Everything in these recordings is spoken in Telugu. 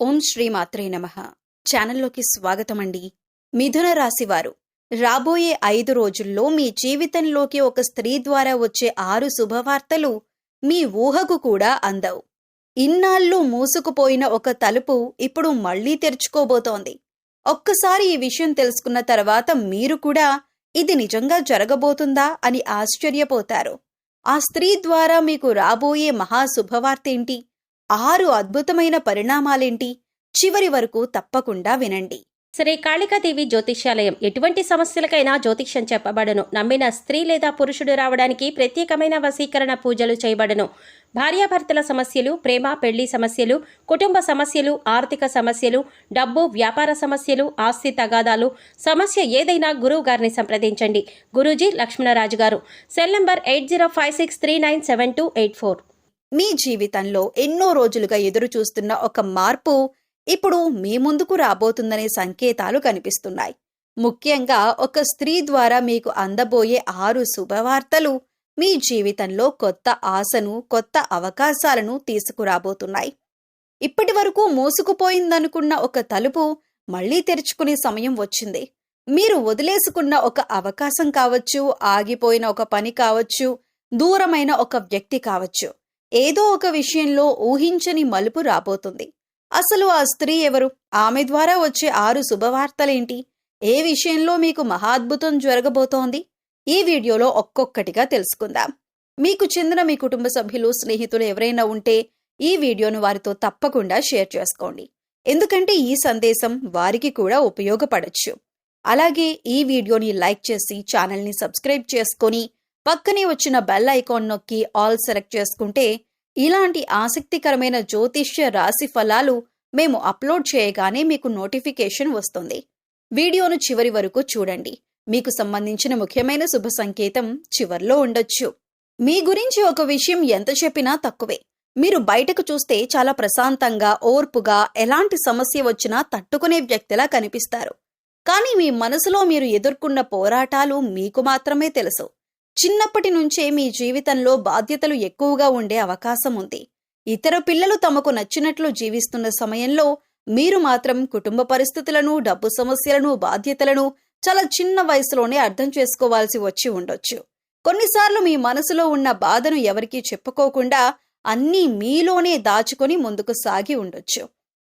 ఓం శ్రీ మాత్రే నమః. ఛానల్లోకి స్వాగతమండి. మిథున రాశివారు రాబోయే 5 రోజుల్లో మీ జీవితంలోకి ఒక స్త్రీ ద్వారా వచ్చే 6 శుభవార్తలు మీ ఊహకు కూడా అందవు. ఇన్నాళ్ళు మూసుకుపోయిన ఒక తలుపు ఇప్పుడు మళ్లీ తెరుచుకోబోతోంది. ఒక్కసారి ఈ విషయం తెలుసుకున్న తర్వాత మీరు కూడా ఇది నిజంగా జరగబోతుందా అని ఆశ్చర్యపోతారు. ఆ స్త్రీ ద్వారా మీకు రాబోయే మహా శుభవార్తేంటి? 6 అద్భుతమైన పరిణామాలేంటి? చివరి వరకు తప్పకుండా వినండి. శ్రీ కాళికాదేవి జ్యోతిష్యాలయం ఎటువంటి సమస్యలకైనా జ్యోతిష్యం చెప్పబడును. నమ్మిన స్త్రీ లేదా పురుషుడు రావడానికి ప్రత్యేకమైన వశీకరణ పూజలు చేయబడును. భార్యాభర్తల సమస్యలు, ప్రేమ పెళ్లి సమస్యలు, కుటుంబ సమస్యలు, ఆర్థిక సమస్యలు, డబ్బు వ్యాపార సమస్యలు, ఆస్తి తగాదాలు, సమస్య ఏదైనా గురువు గారిని సంప్రదించండి. గురూజీ లక్ష్మణరాజు గారు. Cell number 8056397284. మీ జీవితంలో ఎన్నో రోజులుగా ఎదురు చూస్తున్న ఒక మార్పు ఇప్పుడు మీ ముందుకు రాబోతుందనే సంకేతాలు కనిపిస్తున్నాయి. ముఖ్యంగా ఒక స్త్రీ ద్వారా మీకు అందబోయే 6 శుభవార్తలు మీ జీవితంలో కొత్త ఆశను, కొత్త అవకాశాలను తీసుకురాబోతున్నాయి. ఇప్పటి వరకు మూసుకుపోయిందనుకున్న ఒక తలుపు మళ్లీ తెరుచుకునే సమయం వచ్చింది. మీరు వదిలేసుకున్న ఒక అవకాశం కావచ్చు, ఆగిపోయిన ఒక పని కావచ్చు, దూరమైన ఒక వ్యక్తి కావచ్చు, ఏదో ఒక విషయంలో ఊహించని మలుపు రాబోతుంది. అసలు ఆ స్త్రీ ఎవరు? ఆమె ద్వారా వచ్చే 6 శుభవార్తలేంటి? ఏ విషయంలో మీకు మహాద్భుతం జరగబోతోంది? ఈ వీడియోలో ఒక్కొక్కటిగా తెలుసుకుందాం. మీకు చెందిన మీ కుటుంబ సభ్యులు, స్నేహితులు ఎవరైనా ఉంటే ఈ వీడియోను వారితో తప్పకుండా షేర్ చేసుకోండి. ఎందుకంటే ఈ సందేశం వారికి కూడా ఉపయోగపడచ్చు. అలాగే ఈ వీడియోని లైక్ చేసి ఛానల్ని సబ్స్క్రైబ్ చేసుకొని పక్కనే వచ్చిన బెల్ ఐకాన్ నొక్కి ఆల్ సెలెక్ట్ చేసుకుంటే ఇలాంటి ఆసక్తికరమైన జ్యోతిష్య రాశి ఫలాలు మేము అప్లోడ్ చేయగానే మీకు నోటిఫికేషన్ వస్తుంది. వీడియోను చివరి వరకు చూడండి. మీకు సంబంధించిన ముఖ్యమైన శుభ సంకేతం చివర్లో ఉండొచ్చు. మీ గురించి ఒక విషయం ఎంత చెప్పినా తక్కువే. మీరు బయటకు చూస్తే చాలా ప్రశాంతంగా, ఓర్పుగా, ఎలాంటి సమస్య వచ్చినా తట్టుకునే వ్యక్తిలా కనిపిస్తారు. కానీ మీ మనసులో మీరు ఎదుర్కొన్న పోరాటాలు మీకు మాత్రమే తెలుసు. చిన్నప్పటి నుంచే మీ జీవితంలో బాధ్యతలు ఎక్కువగా ఉండే అవకాశం ఉంది. ఇతర పిల్లలు తమకు నచ్చినట్లు జీవిస్తున్న సమయంలో మీరు మాత్రం కుటుంబ పరిస్థితులను, డబ్బు సమస్యలను, బాధ్యతలను చాలా చిన్న వయసులోనే అర్థం చేసుకోవాల్సి వచ్చి ఉండొచ్చు. కొన్నిసార్లు మీ మనసులో ఉన్న బాధను ఎవరికీ చెప్పుకోకుండా అన్నీ మీలోనే దాచుకొని ముందుకు సాగి ఉండొచ్చు.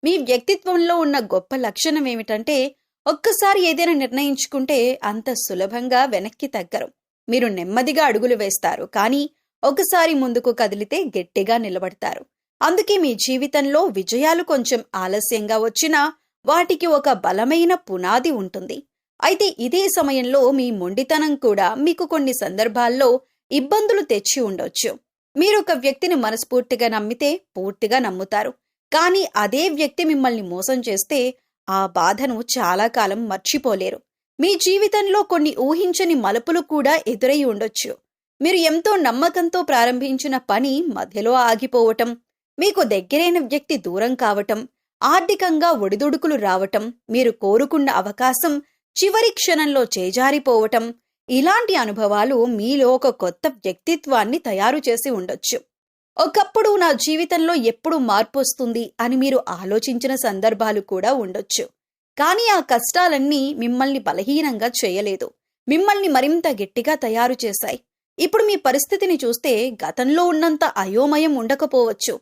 మీ వ్యక్తిత్వంలో ఉన్న గొప్ప లక్షణం ఏమిటంటే ఒక్కసారి ఏదైనా నిర్ణయించుకుంటే అంత సులభంగా వెనక్కి తగ్గరు. మీరు నెమ్మదిగా అడుగులు వేస్తారు, కానీ ఒకసారి ముందుకు కదిలితే గట్టిగా నిలబడతారు. అందుకే మీ జీవితంలో విజయాలు కొంచెం ఆలస్యంగా వచ్చినా వాటికి ఒక బలమైన పునాది ఉంటుంది. అయితే ఇదే సమయంలో మీ మొండితనం కూడా మీకు కొన్ని సందర్భాల్లో ఇబ్బందులు తెచ్చి ఉండొచ్చు. మీరు ఒక వ్యక్తిని మనస్ఫూర్తిగా నమ్మితే పూర్తిగా నమ్ముతారు, కానీ అదే వ్యక్తి మిమ్మల్ని మోసం చేస్తే ఆ బాధను చాలా కాలం మర్చిపోలేరు. మీ జీవితంలో కొన్ని ఊహించని మలుపులు కూడా ఎదురై ఉండొచ్చు. మీరు ఎంతో నమ్మకంతో ప్రారంభించిన పని మధ్యలో ఆగిపోవటం, మీకు దగ్గరైన వ్యక్తి దూరం కావటం, ఆర్థికంగా ఒడిదుడుకులు రావటం, మీరు కోరుకున్న అవకాశం చివరి క్షణంలో చేజారిపోవటం, ఇలాంటి అనుభవాలు మీలో ఒక కొత్త వ్యక్తిత్వాన్ని తయారు చేసి ఉండొచ్చు. ఒకప్పుడు నా జీవితంలో ఎప్పుడు మార్పు వస్తుంది అని మీరు ఆలోచించిన సందర్భాలు కూడా ఉండొచ్చు. కానీ ఆ కష్టాలన్నీ మిమ్మల్ని బలహీనంగా చేయలేదు, మిమ్మల్ని మరింత గట్టిగా తయారు చేశాయి. ఇప్పుడు మీ పరిస్థితిని చూస్తే గతంలో ఉన్నంత అయోమయం ఉండకపోవచ్చు.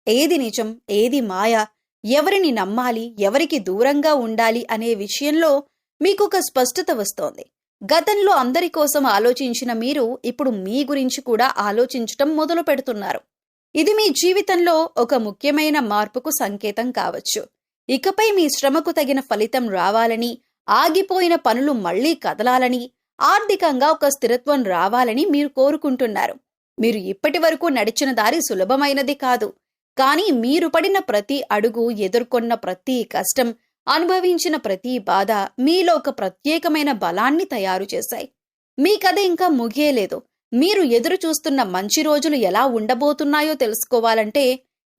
ఏది నిజం, ఏది మాయ, ఎవరిని నమ్మాలి, ఎవరికి దూరంగా ఉండాలి అనే విషయంలో మీకొక స్పష్టత వస్తోంది. గతంలో అందరి కోసం ఆలోచించిన మీరు ఇప్పుడు మీ గురించి కూడా ఆలోచించటం మొదలు పెడుతున్నారు. ఇది మీ జీవితంలో ఒక ముఖ్యమైన మార్పుకు సంకేతం కావచ్చు. ఇకపై మీ శ్రమకు తగిన ఫలితం రావాలని, ఆగిపోయిన పనులు మళ్లీ కదలాలని, ఆర్థికంగా ఒక స్థిరత్వం రావాలని మీరు కోరుకుంటున్నారు. మీరు ఇప్పటి వరకు నడిచిన దారి సులభమైనది కాదు, కానీ మీరు పడిన ప్రతి అడుగు, ఎదుర్కొన్న ప్రతి కష్టం, అనుభవించిన ప్రతి బాధ మీలో ఒక ప్రత్యేకమైన బలాన్ని తయారు చేశాయి. మీ కథ ఇంకా ముగియలేదు. మీరు ఎదురు చూస్తున్న మంచి రోజులు ఎలా ఉండబోతున్నాయో తెలుసుకోవాలంటే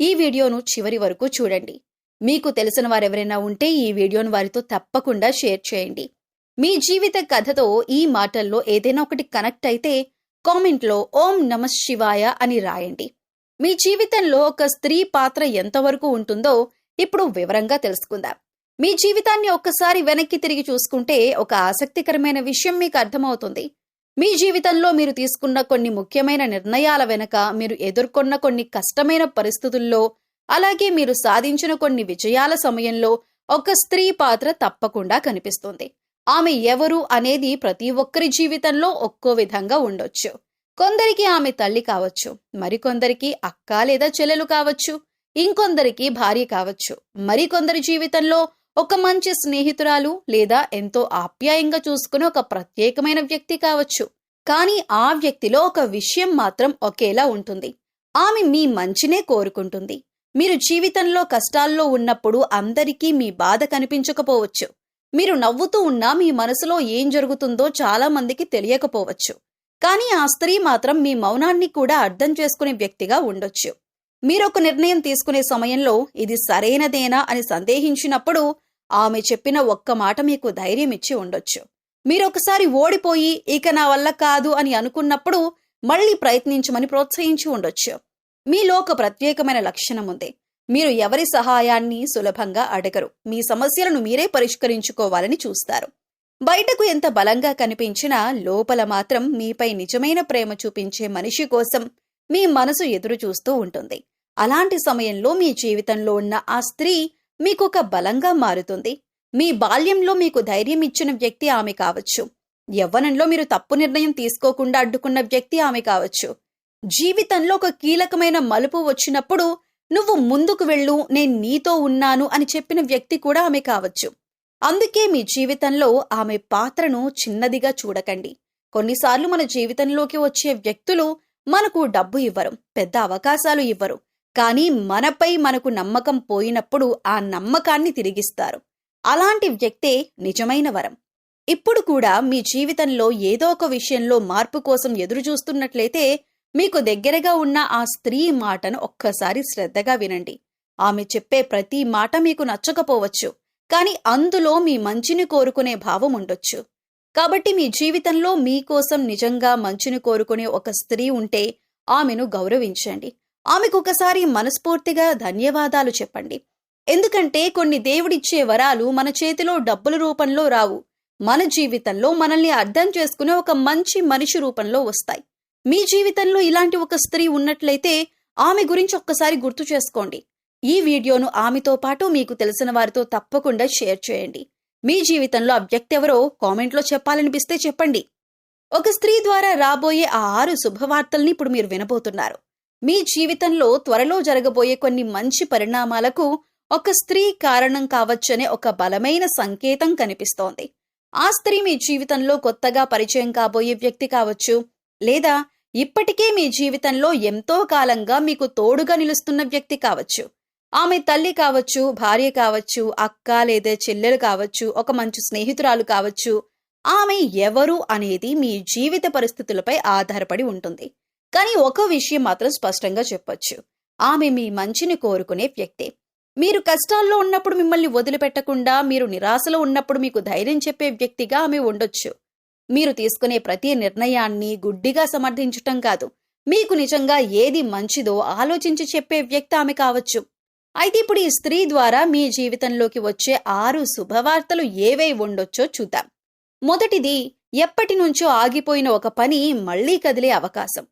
ఈ వీడియోను చివరి వరకు చూడండి. మీకు తెలిసిన వారెవరైనా ఉంటే ఈ వీడియోను వారితో తప్పకుండా షేర్ చేయండి. మీ జీవిత కథతో ఈ మాటల్లో ఏదైనా ఒకటి కనెక్ట్ అయితే కామెంట్లో ఓం నమః శివాయ అని రాయండి. మీ జీవితంలో ఒక స్త్రీ పాత్ర ఎంతవరకు ఉంటుందో ఇప్పుడు వివరంగా తెలుసుకుందాం. మీ జీవితాన్ని ఒక్కసారి వెనక్కి తిరిగి చూసుకుంటే ఒక ఆసక్తికరమైన విషయం మీకు అర్థమవుతుంది. మీ జీవితంలో మీరు తీసుకున్న కొన్ని ముఖ్యమైన నిర్ణయాల వెనక మీరు ఎదుర్కొన్న కొన్ని కష్టమైన పరిస్థితుల్లో, అలాగే మీరు సాధించిన కొన్ని విజయాల సమయంలో ఒక స్త్రీ పాత్ర తప్పకుండా కనిపిస్తుంది. ఆమె ఎవరు అనేది ప్రతి ఒక్కరి జీవితంలో ఒక్కో విధంగా ఉండొచ్చు. కొందరికి ఆమె తల్లి కావచ్చు, మరికొందరికి అక్క లేదా చెల్లెలు కావచ్చు, ఇంకొందరికి భార్య కావచ్చు, మరికొందరి జీవితంలో ఒక మంచి స్నేహితురాలు లేదా ఎంతో ఆప్యాయంగా చూసుకునే ఒక ప్రత్యేకమైన వ్యక్తి కావచ్చు. కానీ ఆ వ్యక్తిలో ఒక విషయం మాత్రం ఒకేలా ఉంటుంది. ఆమె మీ మంచినే కోరుకుంటుంది. మీరు జీవితంలో కష్టాల్లో ఉన్నప్పుడు అందరికీ మీ బాధ కనిపించకపోవచ్చు. మీరు నవ్వుతూ ఉన్నా మీ మనసులో ఏం జరుగుతుందో చాలా మందికి తెలియకపోవచ్చు. కానీ ఆ స్త్రీ మాత్రం మీ మౌనాన్ని కూడా అర్థం చేసుకునే వ్యక్తిగా ఉండొచ్చు. మీరొక నిర్ణయం తీసుకునే సమయంలో ఇది సరైనదేనా అని సందేహించినప్పుడు ఆమె చెప్పిన ఒక్క మాట మీకు ధైర్యం ఇచ్చి ఉండొచ్చు. మీరొకసారి ఓడిపోయి ఇక నా వల్ల కాదు అని అనుకున్నప్పుడు మళ్ళీ ప్రయత్నించమని ప్రోత్సహించి ఉండొచ్చు. మీలో ఒక ప్రత్యేకమైన లక్షణం ఉంది. మీరు ఎవరి సహాయాన్ని సులభంగా అడగరు. మీ సమస్యలను మీరే పరిష్కరించుకోవాలని చూస్తారు. బయటకు ఎంత బలంగా కనిపించినా లోపల మాత్రం మీపై నిజమైన ప్రేమ చూపించే మనిషి కోసం మీ మనసు ఎదురు చూస్తూ ఉంటుంది. అలాంటి సమయంలో మీ జీవితంలో ఉన్న ఆ స్త్రీ మీకొక బలంగా మారుతుంది. మీ బాల్యంలో మీకు ధైర్యం ఇచ్చిన వ్యక్తి ఆమె కావచ్చు. యవ్వనంలో మీరు తప్పు నిర్ణయం తీసుకోకుండా అడ్డుకున్న వ్యక్తి ఆమె కావచ్చు. జీవితంలో ఒక కీలకమైన మలుపు వచ్చినప్పుడు నువ్వు ముందుకు వెళ్ళు, నేను నీతో ఉన్నాను అని చెప్పిన వ్యక్తి కూడా ఆమె కావచ్చు. అందుకే మీ జీవితంలో ఆమె పాత్రను చిన్నదిగా చూడకండి. కొన్నిసార్లు మన జీవితంలోకి వచ్చే వ్యక్తులు మనకు డబ్బు ఇవ్వరు, పెద్ద అవకాశాలు ఇవ్వరు. కానీ మనపై మనకు నమ్మకం పోయినప్పుడు ఆ నమ్మకాన్ని తిరిగిస్తారు. అలాంటి వ్యక్తే నిజమైన వరం. ఇప్పుడు కూడా మీ జీవితంలో ఏదో ఒక విషయంలో మార్పు కోసం ఎదురు చూస్తున్నట్లయితే మీకు దగ్గరగా ఉన్న ఆ స్త్రీ మాటను ఒక్కసారి శ్రద్ధగా వినండి. ఆమె చెప్పే ప్రతి మాట మీకు నచ్చకపోవచ్చు, కానీ అందులో మీ మంచిని కోరుకునే భావం ఉండొచ్చు. కాబట్టి మీ జీవితంలో మీకోసం నిజంగా మంచిని కోరుకునే ఒక స్త్రీ ఉంటే ఆమెను గౌరవించండి. ఆమెకు ఒకసారి మనస్ఫూర్తిగా ధన్యవాదాలు చెప్పండి. ఎందుకంటే కొన్ని దేవుడిచ్చే వరాలు మన చేతిలో డబ్బుల రూపంలో రావు. మన జీవితంలో మనల్ని అర్థం చేసుకునే ఒక మంచి మనిషి రూపంలో వస్తాయి. మీ జీవితంలో ఇలాంటి ఒక స్త్రీ ఉన్నట్లయితే ఆమె గురించి ఒక్కసారి గుర్తు చేసుకోండి. ఈ వీడియోను ఆమెతో పాటు మీకు తెలిసిన వారితో తప్పకుండా షేర్ చేయండి. మీ జీవితంలో ఆ వ్యక్తి ఎవరో కామెంట్లో చెప్పాలనిపిస్తే చెప్పండి. ఒక స్త్రీ ద్వారా రాబోయే ఆ 6 శుభవార్తల్ని ఇప్పుడు మీరు వినబోతున్నారు. మీ జీవితంలో త్వరలో జరగబోయే కొన్ని మంచి పరిణామాలకు ఒక స్త్రీ కారణం కావచ్చనే ఒక బలమైన సంకేతం కనిపిస్తోంది. ఆ స్త్రీ మీ జీవితంలో కొత్తగా పరిచయం కాబోయే వ్యక్తి కావచ్చు, లేదా ఇప్పటికే మీ జీవితంలో ఎంతో కాలంగా మీకు తోడుగా నిలుస్తున్న వ్యక్తి కావచ్చు. ఆమె తల్లి కావచ్చు, భార్య కావచ్చు, అక్క లేదా చెల్లెలు కావచ్చు, ఒక మంచి స్నేహితురాలు కావచ్చు. ఆమె ఎవరు అనేది మీ జీవిత పరిస్థితులపై ఆధారపడి ఉంటుంది. కానీ ఒక విషయం మాత్రం స్పష్టంగా చెప్పొచ్చు. ఆమె మీ మంచిని కోరుకునే వ్యక్తే. మీరు కష్టాల్లో ఉన్నప్పుడు మిమ్మల్ని వదిలిపెట్టకుండా, మీరు నిరాశలో ఉన్నప్పుడు మీకు ధైర్యం చెప్పే వ్యక్తిగా ఆమె ఉండొచ్చు. మీరు తీసుకునే ప్రతి నిర్ణయాన్ని గుడ్డిగా సమర్థించటం కాదు, మీకు నిజంగా ఏది మంచిదో ఆలోచించి చెప్పే వ్యక్తి ఆమె కావచ్చు. అయితే ఇప్పుడు ఈ స్త్రీ ద్వారా మీ జీవితంలోకి వచ్చే 6 శుభవార్తలు ఏవై ఉండొచ్చో చూద్దాం. మొదటిది, ఎప్పటి నుంచో ఆగిపోయిన ఒక పని మళ్లీ కదిలే అవకాశం.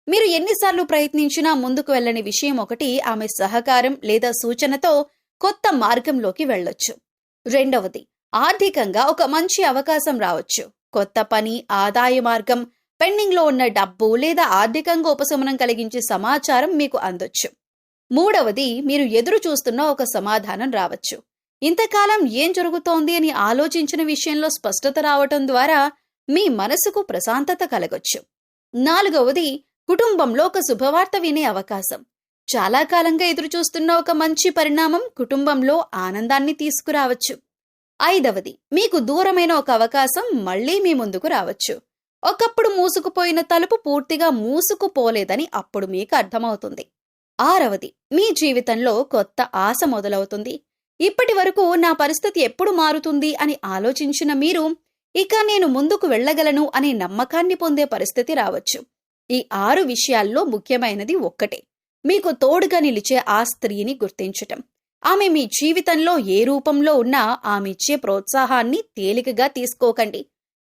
మీరు ఎన్నిసార్లు ప్రయత్నించినా ముందుకు వెళ్ళని విషయం ఒకటి ఆమె సహకారం లేదా సూచనతో కొత్త మార్గంలోకి వెళ్ళొచ్చు. రెండవది, ఆర్థికంగా ఒక మంచి అవకాశం రావచ్చు. కొత్త పని, ఆదాయ మార్గం, పెండింగ్లో ఉన్న డబ్బు లేదా ఆర్థికంగా ఉపశమనం కలిగించే సమాచారం మీకు అందొచ్చు. మూడవది, మీరు ఎదురు చూస్తున్న ఒక సమాధానం రావచ్చు. ఇంతకాలం ఏం జరుగుతోంది అని ఆలోచించిన విషయంలో స్పష్టత రావటం ద్వారా మీ మనసుకు ప్రశాంతత కలగొచ్చు. నాలుగవది, కుటుంబంలో ఒక శుభవార్త వినే అవకాశం. చాలా కాలంగా ఎదురుచూస్తున్న ఒక మంచి పరిణామం కుటుంబంలో ఆనందాన్ని తీసుకురావచ్చు. ఐదవది, మీకు దూరమైన ఒక అవకాశం మళ్లీ మీ ముందుకు రావచ్చు. ఒకప్పుడు మూసుకుపోయిన తలుపు పూర్తిగా మూసుకుపోలేదని అప్పుడు మీకు అర్థమవుతుంది. ఆరవది, మీ జీవితంలో కొత్త ఆశ మొదలవుతుంది. ఇప్పటి వరకు నా పరిస్థితి ఎప్పుడు మారుతుంది అని ఆలోచించిన మీరు ఇక నేను ముందుకు వెళ్ళగలను అనే నమ్మకాన్ని పొందే పరిస్థితి రావచ్చు. ఈ 6 విషయాల్లో ముఖ్యమైనది ఒక్కటే, మీకు తోడుగా నిలిచే ఆ స్త్రీని గుర్తించటం. ఆమె మీ జీవితంలో ఏ రూపంలో ఉన్నా ఆమె ఇచ్చే ప్రోత్సాహాన్ని తేలికగా తీసుకోకండి.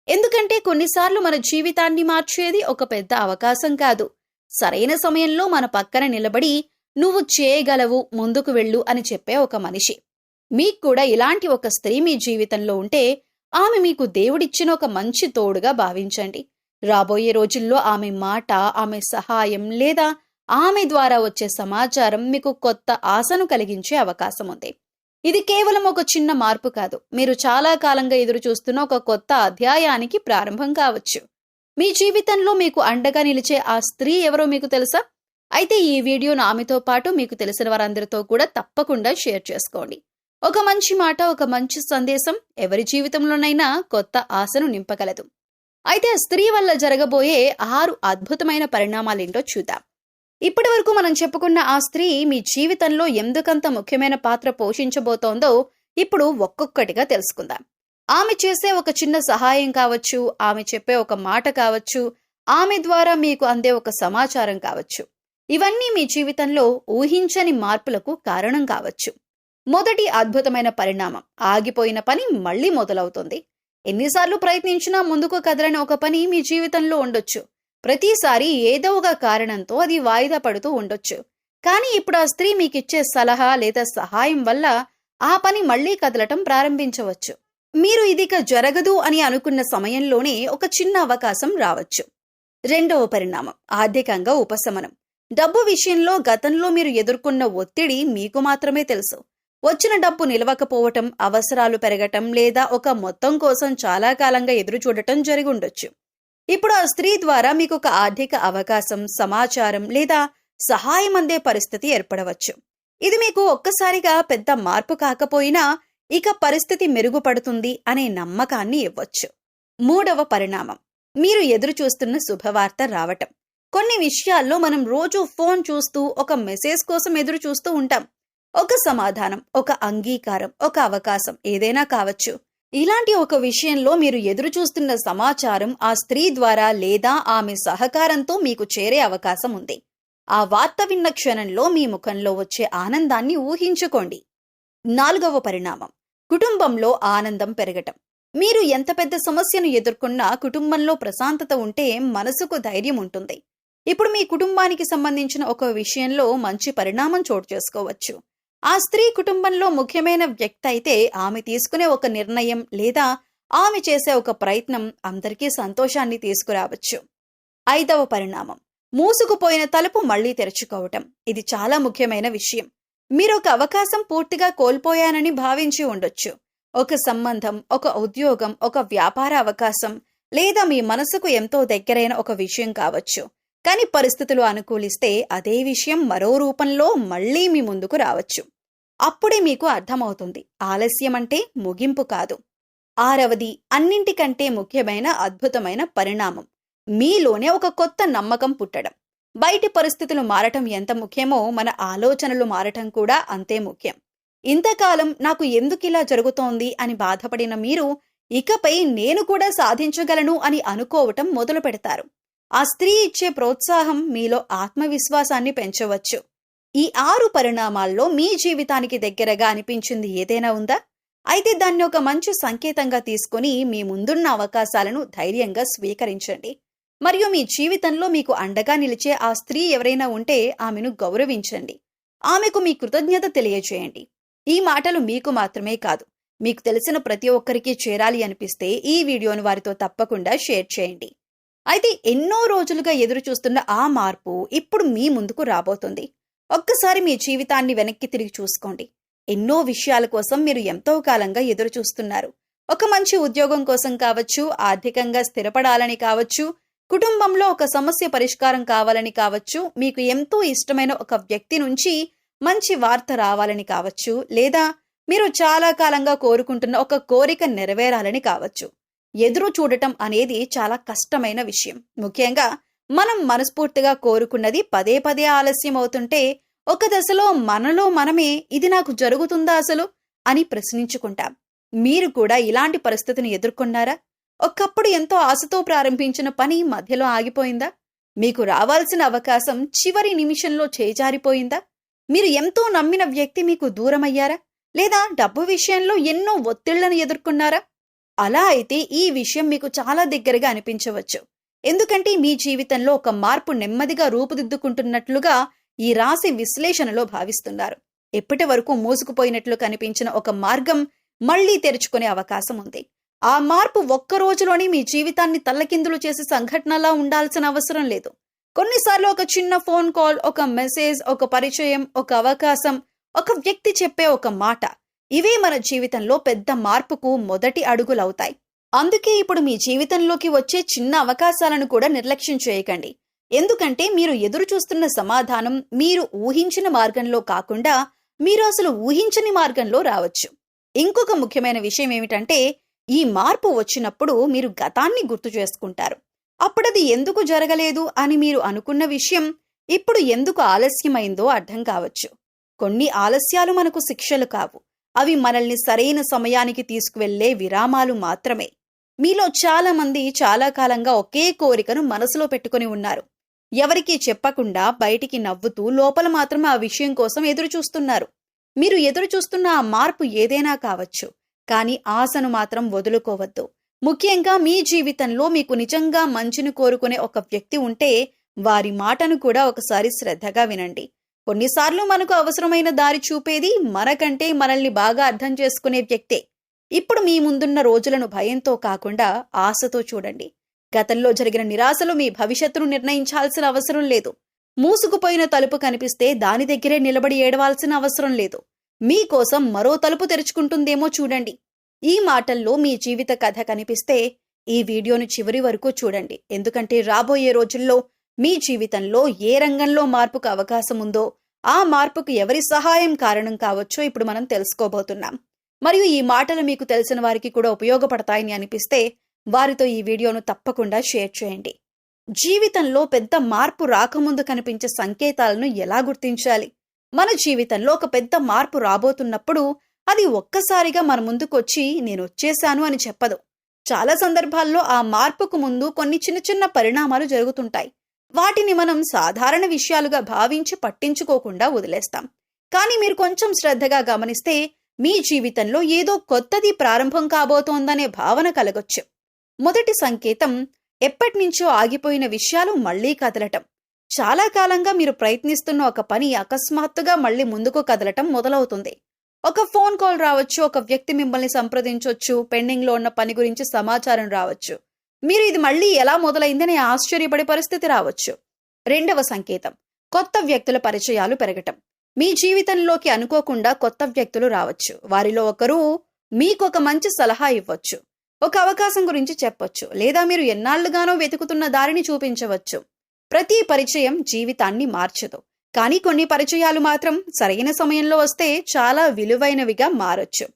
ఎందుకంటే కొన్నిసార్లు మన జీవితాన్ని మార్చేది ఒక పెద్ద అవకాశం కాదు, సరైన సమయంలో మన పక్కన నిలబడి నువ్వు చేయగలవు, ముందుకు వెళ్ళు అని చెప్పే ఒక మనిషి. మీకు కూడా ఇలాంటి ఒక స్త్రీ మీ జీవితంలో ఉంటే ఆమె మీకు దేవుడిచ్చిన ఒక మంచి తోడుగా భావించండి. రాబోయే రోజుల్లో ఆమె మాట, ఆమె సహాయం లేదా ఆమె ద్వారా వచ్చే సమాచారం మీకు కొత్త ఆశను కలిగించే అవకాశం ఉంది. ఇది కేవలం ఒక చిన్న మార్పు కాదు, మీరు చాలా కాలంగా ఎదురు చూస్తున్న ఒక కొత్త అధ్యాయానికి ప్రారంభం కావచ్చు. మీ జీవితంలో మీకు అండగా నిలిచే ఆ స్త్రీ ఎవరో మీకు తెలుసా? అయితే ఈ వీడియోను ఆమెతో పాటు మీకు తెలిసిన వారందరితో కూడా తప్పకుండా షేర్ చేసుకోండి. ఒక మంచి మాట, ఒక మంచి సందేశం ఎవరి జీవితంలోనైనా కొత్త ఆశను నింపగలదు. అయితే ఆ స్త్రీ వల్ల జరగబోయే 6 అద్భుతమైన పరిణామాలేంటో చూద్దాం. ఇప్పటి వరకు మనం చెప్పుకున్న ఆ స్త్రీ మీ జీవితంలో ఎందుకంత ముఖ్యమైన పాత్ర పోషించబోతోందో ఇప్పుడు ఒక్కొక్కటిగా తెలుసుకుందాం. ఆమె చేసే ఒక చిన్న సహాయం కావచ్చు, ఆమె చెప్పే ఒక మాట కావచ్చు, ఆమె ద్వారా మీకు అందే ఒక సమాచారం కావచ్చు, ఇవన్నీ మీ జీవితంలో ఊహించని మార్పులకు కారణం కావచ్చు. మొదటి అద్భుతమైన పరిణామం, ఆగిపోయిన పని మళ్లీ మొదలవుతుంది. ఎన్నిసార్లు ప్రయత్నించినా ముందుకు కదలని ఒక పని మీ జీవితంలో ఉండొచ్చు. ప్రతిసారి ఏదో ఒక కారణంతో అది వాయిదా పడుతూ ఉండొచ్చు. కానీ ఇప్పుడు ఆ స్త్రీ మీకిచ్చే సలహా లేదా సహాయం వల్ల ఆ పని మళ్లీ కదలటం ప్రారంభించవచ్చు. మీరు ఇదిక జరగదు అని అనుకున్న సమయంలోనే ఒక చిన్న అవకాశం రావచ్చు. రెండవ పరిణామం, ఆర్థికంగా ఉపశమనం. డబ్బు విషయంలో గతంలో మీరు ఎదుర్కొన్న ఒత్తిడి మీకు మాత్రమే తెలుసు. వచ్చిన డబ్బు నిలవకపోవటం, అవసరాలు పెరగటం లేదా ఒక మొత్తం కోసం చాలా కాలంగా ఎదురు చూడటం జరిగి ఉండొచ్చు. ఇప్పుడు ఆ స్త్రీ ద్వారా మీకు ఒక ఆర్థిక అవకాశం, సమాచారం లేదా సహాయం అందే పరిస్థితి ఏర్పడవచ్చు. ఇది మీకు ఒక్కసారిగా పెద్ద మార్పు కాకపోయినా ఇక పరిస్థితి మెరుగుపడుతుంది అనే నమ్మకాన్ని ఇవ్వచ్చు. మూడవ పరిణామం, మీరు ఎదురు చూస్తున్న శుభవార్త రావటం. కొన్ని విషయాల్లో మనం రోజు ఫోన్ చూస్తూ ఒక మెసేజ్ కోసం ఎదురు చూస్తూ ఉంటాం. ఒక సమాధానం, ఒక అంగీకారం, ఒక అవకాశం ఏదైనా కావచ్చు. ఇలాంటి ఒక విషయంలో మీరు ఎదురు చూస్తున్న సమాచారం ఆ స్త్రీ ద్వారా లేదా ఆమె సహకారంతో మీకు చేరే అవకాశం ఉంది. ఆ వార్త విన్న క్షణంలో మీ ముఖంలో వచ్చే ఆనందాన్ని ఊహించుకోండి. నాలుగవ పరిణామం, కుటుంబంలో ఆనందం పెరగటం. మీరు ఎంత పెద్ద సమస్యను ఎదుర్కొన్నా కుటుంబంలో ప్రశాంతత ఉంటే మనసుకు ధైర్యం ఉంటుంది. ఇప్పుడు మీ కుటుంబానికి సంబంధించిన ఒక విషయంలో మంచి పరిణామం చోటు చేసుకోవచ్చు. ఆ స్త్రీ కుటుంబంలో ముఖ్యమైన వ్యక్తి అయితే ఆమె తీసుకునే ఒక నిర్ణయం లేదా ఆమె చేసే ఒక ప్రయత్నం అందరికీ సంతోషాన్ని తీసుకురావచ్చు. ఐదవ పరిణామం, మూసుకుపోయిన తలుపు మళ్లీ తెరుచుకోవటం. ఇది చాలా ముఖ్యమైన విషయం. మీరు ఒక అవకాశం పూర్తిగా కోల్పోయానని భావించి ఉండొచ్చు. ఒక సంబంధం, ఒక ఉద్యోగం, ఒక వ్యాపార అవకాశం లేదా మీ మనసుకు ఎంతో దగ్గరైన ఒక విషయం కావచ్చు. కానీ పరిస్థితులు అనుకూలిస్తే అదే విషయం మరో రూపంలో మళ్లీ మీ ముందుకు రావచ్చు. అప్పుడే మీకు అర్థమవుతుంది, ఆలస్యం అంటే ముగింపు కాదు. ఆరవది, అన్నింటికంటే ముఖ్యమైన అద్భుతమైన పరిణామం, మీలోనే ఒక కొత్త నమ్మకం పుట్టడం. బయటి పరిస్థితులు మారటం ఎంత ముఖ్యమో మన ఆలోచనలు మారటం కూడా అంతే ముఖ్యం. ఇంతకాలం నాకు ఎందుకిలా జరుగుతోంది అని బాధపడిన మీరు ఇకపై నేను కూడా సాధించగలను అని అనుకోవటం మొదలు పెడతారు. ఆ స్త్రీ ఇచ్చే ప్రోత్సాహం మీలో ఆత్మవిశ్వాసాన్ని పెంచవచ్చు. ఈ 6 పరిణామాల్లో మీ జీవితానికి దగ్గరగా అనిపించింది ఏదైనా ఉందా? అయితే దాన్ని ఒక మంచి సంకేతంగా తీసుకుని మీ ముందున్న అవకాశాలను ధైర్యంగా స్వీకరించండి. మరియు మీ జీవితంలో మీకు అండగా నిలిచే ఆ స్త్రీ ఎవరైనా ఉంటే ఆమెను గౌరవించండి. ఆమెకు మీ కృతజ్ఞత తెలియజేయండి. ఈ మాటలు మీకు మాత్రమే కాదు, మీకు తెలిసిన ప్రతి ఒక్కరికి చేరాలి అనిపిస్తే ఈ వీడియోను వారితో తప్పకుండా షేర్ చేయండి. అయితే ఎన్నో రోజులుగా ఎదురు చూస్తున్న ఆ మార్పు ఇప్పుడు మీ ముందుకు రాబోతుంది. ఒక్కసారి మీ జీవితాన్ని వెనక్కి తిరిగి చూసుకోండి. ఎన్నో విషయాల కోసం మీరు ఎంతో కాలంగా ఎదురు చూస్తున్నారు. ఒక మంచి ఉద్యోగం కోసం కావచ్చు, ఆర్థికంగా స్థిరపడాలని కావచ్చు, కుటుంబంలో ఒక సమస్య పరిష్కారం కావాలని కావచ్చు, మీకు ఎంతో ఇష్టమైన ఒక వ్యక్తి నుంచి మంచి వార్త రావాలని కావచ్చు, లేదా మీరు చాలా కాలంగా కోరుకుంటున్న ఒక కోరిక నెరవేరాలని కావచ్చు. ఎదురు చూడటం అనేది చాలా కష్టమైన విషయం. ముఖ్యంగా మనం మనస్ఫూర్తిగా కోరుకున్నది పదే పదే ఆలస్యం అవుతుంటే ఒక దశలో మనలో మనమే ఇది నాకు జరుగుతుందా అసలు అని ప్రశ్నించుకుంటాం. మీరు కూడా ఇలాంటి పరిస్థితిని ఎదుర్కొన్నారా? ఒకప్పుడు ఎంతో ఆశతో ప్రారంభించిన పని మధ్యలో ఆగిపోయిందా? మీకు రావాల్సిన అవకాశం చివరి నిమిషంలో చేజారిపోయిందా? మీరు ఎంతో నమ్మిన వ్యక్తి మీకు దూరమయ్యారా? లేదా డబ్బు విషయంలో ఎన్నో ఒత్తిళ్లను ఎదుర్కొన్నారా? అలా అయితే ఈ విషయం మీకు చాలా దగ్గరగా అనిపించవచ్చు. ఎందుకంటే మీ జీవితంలో ఒక మార్పు నెమ్మదిగా రూపుదిద్దుకుంటున్నట్లుగా ఈ రాశి విశ్లేషణలో భావిస్తున్నారు. ఎప్పటి వరకు మూసుకుపోయినట్లు కనిపించిన ఒక మార్గం మళ్లీ తెరుచుకునే అవకాశం ఉంది. ఆ మార్పు ఒక్క రోజులోనే మీ జీవితాన్ని తల్లకిందులు చేసే సంఘటనలా ఉండాల్సిన అవసరం లేదు. కొన్నిసార్లు ఒక చిన్న ఫోన్ కాల్, ఒక మెసేజ్, ఒక పరిచయం, ఒక అవకాశం, ఒక వ్యక్తి చెప్పే ఒక మాట, ఇవే మన జీవితంలో పెద్ద మార్పుకు మొదటి అడుగులవుతాయి. అందుకే ఇప్పుడు మీ జీవితంలోకి వచ్చే చిన్న అవకాశాలను కూడా నిర్లక్ష్యం చేయకండి. ఎందుకంటే మీరు ఎదురు చూస్తున్న సమాధానం మీరు ఊహించిన మార్గంలో కాకుండా మీరు అసలు ఊహించని మార్గంలో రావచ్చు. ఇంకొక ముఖ్యమైన విషయం ఏమిటంటే, ఈ మార్పు వచ్చినప్పుడు మీరు గతాన్ని గుర్తు చేసుకుంటారు. అప్పుడది ఎందుకు జరగలేదు అని మీరు అనుకున్న విషయం ఇప్పుడు ఎందుకు ఆలస్యమైందో అర్థం కావచ్చు. కొన్ని ఆలస్యాలు మనకు శిక్షలు కావు. అవి మనల్ని సరైన సమయానికి తీసుకువెళ్లే విరామాలు మాత్రమే. మీలో చాలా మంది చాలా కాలంగా ఒకే కోరికను మనసులో పెట్టుకుని ఉన్నారు. ఎవరికీ చెప్పకుండా బయటికి నవ్వుతూ లోపల మాత్రం ఆ విషయం కోసం ఎదురు చూస్తున్నారు. మీరు ఎదురు చూస్తున్న ఆ మార్పు ఏదైనా కావచ్చు, కానీ ఆశను మాత్రం వదులుకోవద్దు. ముఖ్యంగా మీ జీవితంలో మీకు నిజంగా మంచిని కోరుకునే ఒక వ్యక్తి ఉంటే వారి మాటను కూడా ఒకసారి శ్రద్ధగా వినండి. కొన్నిసార్లు మనకు అవసరమైన దారి చూపేది మనకంటే మనల్ని బాగా అర్థం చేసుకునే వ్యక్తే. ఇప్పుడు మీ ముందున్న రోజులను భయంతో కాకుండా ఆశతో చూడండి. గతంలో జరిగిన నిరాశలు మీ భవిష్యత్తును నిర్ణయించాల్సిన అవసరం లేదు. మూసుకుపోయిన తలుపు కనిపిస్తే దాని దగ్గరే నిలబడి ఏడవాల్సిన అవసరం లేదు. మీకోసం మరో తలుపు తెరుచుకుంటుందేమో చూడండి. ఈ మాటల్లో మీ జీవిత కథ కనిపిస్తే ఈ వీడియోను చివరి వరకు చూడండి. ఎందుకంటే రాబోయే రోజుల్లో మీ జీవితంలో ఏ రంగంలో మార్పుకు అవకాశం ఉందో, ఆ మార్పుకు ఎవరి సహాయం కారణం కావచ్చో ఇప్పుడు మనం తెలుసుకోబోతున్నాం. మరియు ఈ మాటలు మీకు తెలిసిన వారికి కూడా ఉపయోగపడతాయని అనిపిస్తే వారితో ఈ వీడియోను తప్పకుండా షేర్ చేయండి. జీవితంలో పెద్ద మార్పు రాకముందు కనిపించే సంకేతాలను ఎలా గుర్తించాలి? మన జీవితంలో ఒక పెద్ద మార్పు రాబోతున్నప్పుడు అది ఒక్కసారిగా మన ముందుకొచ్చి నేనొచ్చేశాను అని చెప్పదు. చాలా సందర్భాల్లో ఆ మార్పుకు ముందు కొన్ని చిన్న చిన్న పరిణామాలు జరుగుతుంటాయి. వాటిని మనం సాధారణ విషయాలుగా భావించి పట్టించుకోకుండా వదిలేస్తాం. కానీ మీరు కొంచెం శ్రద్ధగా గమనిస్తే మీ జీవితంలో ఏదో కొత్తది ప్రారంభం కాబోతోందనే భావన కలగొచ్చు. మొదటి సంకేతం, ఎప్పటినుంచో ఆగిపోయిన విషయాలు మళ్లీ కదలటం. చాలా కాలంగా మీరు ప్రయత్నిస్తున్న ఒక పని అకస్మాత్తుగా మళ్లీ ముందుకు కదలటం మొదలవుతుంది. ఒక ఫోన్ కాల్ రావచ్చు, ఒక వ్యక్తి మిమ్మల్ని సంప్రదించొచ్చు, పెండింగ్లో ఉన్న పని గురించి సమాచారం రావచ్చు. మీరు ఇది మళ్లీ ఎలా మొదలైందని ఆశ్చర్యపడే పరిస్థితి రావచ్చు. రెండవ సంకేతం, కొత్త వ్యక్తుల పరిచయాలు పెరగటం. మీ జీవితంలోకి అనుకోకుండా కొత్త వ్యక్తులు రావచ్చు. వారిలో ఒకరు మీకొక మంచి సలహా ఇవ్వచ్చు, ఒక అవకాశం గురించి చెప్పొచ్చు, లేదా మీరు ఎన్నాళ్లుగానో వెతుకుతున్న దారిని చూపించవచ్చు. ప్రతి పరిచయం జీవితాన్ని మార్చదు, కానీ కొన్ని పరిచయాలు మాత్రం సరైన సమయంలో వస్తే చాలా విలువైనవిగా మారొచ్చు.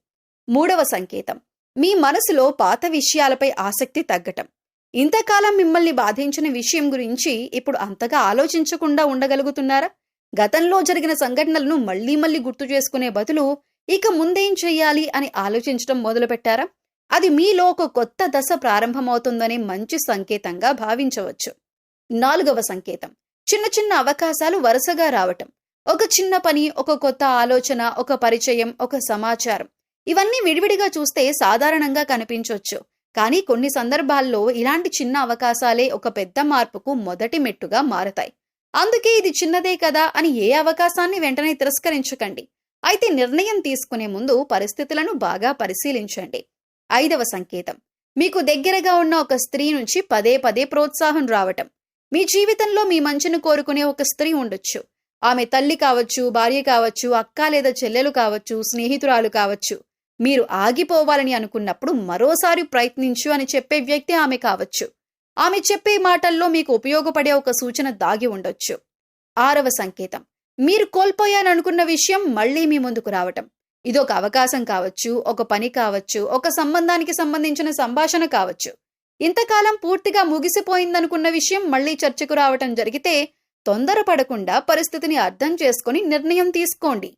మూడవ సంకేతం, మీ మనసులో పాత విషయాలపై ఆసక్తి తగ్గటం. ఇంతకాలం మిమ్మల్ని బాధించిన విషయం గురించి ఇప్పుడు అంతగా ఆలోచించకుండా ఉండగలుగుతున్నారా? గతంలో జరిగిన సంఘటనలను మళ్లీ మళ్లీ గుర్తు చేసుకునే బదులు ఇక ముందేం చెయ్యాలి అని ఆలోచించడం మొదలుపెట్టారా? అది మీలో ఒక కొత్త దశ ప్రారంభమవుతుందనే మంచి సంకేతంగా భావించవచ్చు. నాలుగవ సంకేతం, చిన్న చిన్న అవకాశాలు వరుసగా రావటం. ఒక చిన్న పని, ఒక కొత్త ఆలోచన, ఒక పరిచయం, ఒక సమాచారం, ఇవన్నీ విడివిడిగా చూస్తే సాధారణంగా కనిపించవచ్చు. కానీ కొన్ని సందర్భాల్లో ఇలాంటి చిన్న అవకాశాలే ఒక పెద్ద మార్పుకు మొదటి మెట్టుగా మారతాయి. అందుకే ఇది చిన్నదే కదా అని ఏ అవకాశాన్ని వెంటనే తిరస్కరించకండి. అయితే నిర్ణయం తీసుకునే ముందు పరిస్థితులను బాగా పరిశీలించండి. ఐదవ సంకేతం, మీకు దగ్గరగా ఉన్న ఒక స్త్రీ నుంచి పదే పదే ప్రోత్సాహం రావటం. మీ జీవితంలో మీ మంచిని కోరుకునే ఒక స్త్రీ ఉండొచ్చు. ఆమె తల్లి కావచ్చు, భార్య కావచ్చు, అక్క లేదా చెల్లెలు కావచ్చు, స్నేహితురాలు కావచ్చు. మీరు ఆగిపోవాలని అనుకున్నప్పుడు మరోసారి ప్రయత్నించు అని చెప్పే వ్యక్తి ఆమె కావచ్చు. ఆమె చెప్పే మాటల్లో మీకు ఉపయోగపడే ఒక సూచన దాగి ఉండొచ్చు. ఆరవ సంకేతం, మీరు కోల్పోయాలనుకున్న విషయం మళ్లీ మీ ముందుకు రావటం. ఇదొక అవకాశం కావచ్చు, ఒక పని కావచ్చు, ఒక సంబంధానికి సంబంధించిన సంభాషణ కావచ్చు. ఇంతకాలం పూర్తిగా ముగిసిపోయిందనుకున్న విషయం మళ్లీ చర్చకు రావటం జరిగితే తొందరపడకుండా పరిస్థితిని అర్థం చేసుకుని నిర్ణయం తీసుకోండి.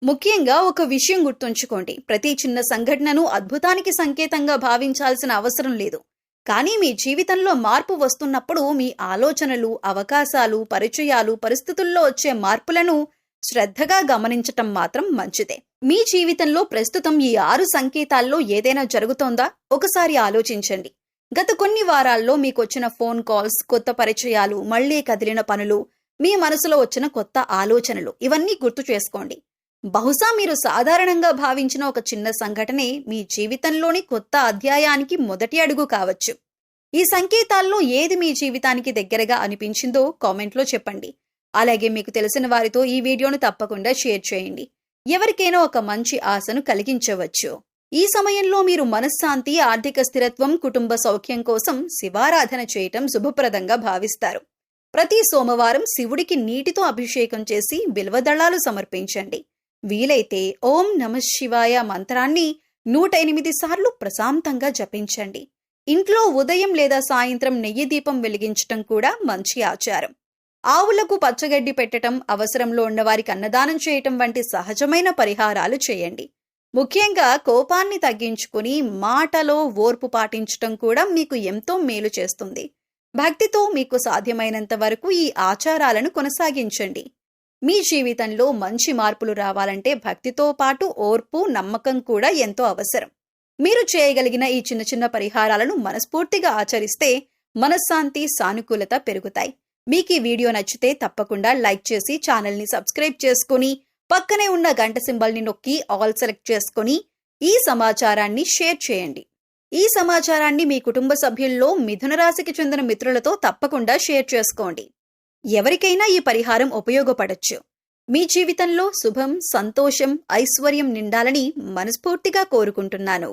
ముఖ్యంగా ఒక విషయం గుర్తుంచుకోండి, ప్రతి చిన్న సంఘటనను అద్భుతానికి సంకేతంగా భావించాల్సిన అవసరం లేదు. కానీ మీ జీవితంలో మార్పు వస్తున్నప్పుడు మీ ఆలోచనలు, అవకాశాలు, పరిచయాలు, పరిస్థితుల్లో వచ్చే మార్పులను శ్రద్ధగా గమనించటం మాత్రం మంచిదే. మీ జీవితంలో ప్రస్తుతం ఈ 6 సంకేతాల్లో ఏదైనా జరుగుతోందా? ఒకసారి ఆలోచించండి. గత కొన్ని వారాల్లో మీకొచ్చిన ఫోన్ కాల్స్, కొత్త పరిచయాలు, మళ్లీ కదిలిన పనులు, మీ మనసులో వచ్చిన కొత్త ఆలోచనలు ఇవన్నీ గుర్తు చేసుకోండి. బహుశా మీరు సాధారణంగా భావించిన ఒక చిన్న సంఘటనే మీ జీవితంలోని కొత్త అధ్యాయానికి మొదటి అడుగు కావచ్చు. ఈ సంకేతాల్లో ఏది మీ జీవితానికి దగ్గరగా అనిపించిందో కామెంట్లో చెప్పండి. అలాగే మీకు తెలిసిన వారితో ఈ వీడియోను తప్పకుండా షేర్ చేయండి. ఎవరికైనా ఒక మంచి ఆశను కలిగించవచ్చు. ఈ సమయంలో మీరు మనశ్శాంతి, ఆర్థిక స్థిరత్వం, కుటుంబ సౌఖ్యం కోసం శివారాధన చేయటం శుభప్రదంగా భావిస్తారు. ప్రతి సోమవారం శివుడికి నీటితో అభిషేకం చేసి బిల్వదళాలు సమర్పించండి. వీలైతే ఓం నమః శివాయ మంత్రాన్ని 108 సార్లు ప్రశాంతంగా జపించండి. ఇంట్లో ఉదయం లేదా సాయంత్రం నెయ్యి దీపం వెలిగించటం కూడా మంచి ఆచారం. ఆవులకు పచ్చగడ్డి పెట్టటం, అవసరంలో ఉన్నవారికి అన్నదానం చేయటం వంటి సహజమైన పరిహారాలు చేయండి. ముఖ్యంగా కోపాన్ని తగ్గించుకుని మాటలో ఓర్పు పాటించటం కూడా మీకు ఎంతో మేలు చేస్తుంది. భక్తితో మీకు సాధ్యమైనంత వరకు ఈ ఆచారాలను కొనసాగించండి. మీ జీవితంలో మంచి మార్పులు రావాలంటే భక్తితో పాటు ఓర్పు, నమ్మకం కూడా ఎంతో అవసరం. మీరు చేయగలిగిన ఈ చిన్న చిన్న పరిహారాలను మనస్ఫూర్తిగా ఆచరిస్తే మనశ్శాంతి, సానుకూలత పెరుగుతాయి. మీకు ఈ వీడియో నచ్చితే తప్పకుండా లైక్ చేసి ఛానల్ని సబ్స్క్రైబ్ చేసుకుని పక్కనే ఉన్న గంట సింబల్ని నొక్కి ఆల్ సెలెక్ట్ చేసుకుని ఈ సమాచారాన్ని షేర్ చేయండి. ఈ సమాచారాన్ని మీ కుటుంబ సభ్యుల్లో మిథున రాశికి చెందిన మిత్రులతో తప్పకుండా షేర్ చేసుకోండి. ఎవరికైనా ఈ పరిహారం ఉపయోగపడొచ్చు. మీ జీవితంలో శుభం, సంతోషం, ఐశ్వర్యం నిండాలని మనస్ఫూర్తిగా కోరుకుంటున్నాను.